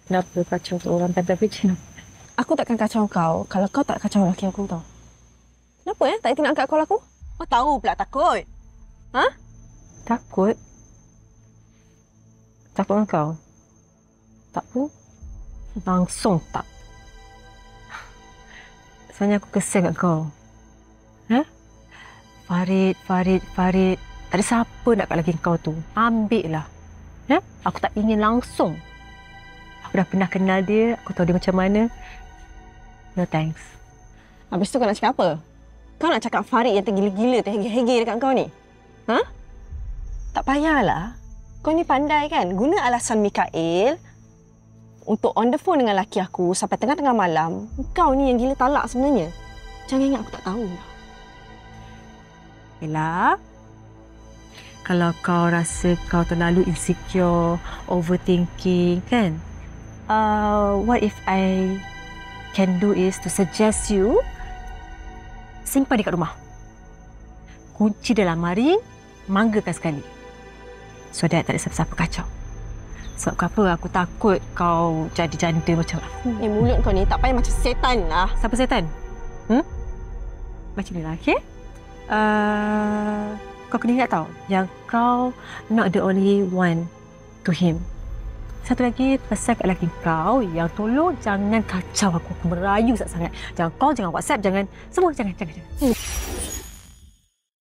Kenapa kacau tu orang tapi macam Aku takkan kacau kau kalau kau tak kacau laki aku tau. Kenapa tak nak angkat call aku? Oh, tahu pula takut. Ha? takut? Takut dengan kau? Tak pun. Langsung tak. Sebenarnya aku kesian kat kau. Farid. Tak ada siapa nak kat lelaki kau tu. Ambil lah. Aku tak ingin langsung. Aku dah pernah kenal dia. Aku tahu dia macam mana. No thanks. Habis tu kau nak cakap apa? Kau nak cakap Farid yang tergila-gila, terhege-hege dekat kau ni? Ha? Tak payahlah. Kau ni pandai kan? Guna alasan Mikael untuk on the phone dengan laki aku sampai tengah-tengah malam. Kau ni yang gila talak sebenarnya. Jangan ingat aku tak tahu. Bella, kalau kau rasa kau terlalu insecure, overthinking, kan? What if I can do is to suggest you simpan dekat rumah. Kunci dalam lemari, manggakan sekali. So that tak ada siapa-siapa kacau. Sebab apa? Aku takut kau jadi janda macam aku. Mulut kau ni tak payah macam setan lah. Siapa setan? Macam ni lah, okey? Kau kena ingat tau, yang kau not the only one to him. Satu lagi, pesan kat lelaki kau yang tolong jangan kacau aku. Aku merayu sangat-sangat. Jangan call, jangan WhatsApp, jangan... Semua jangan.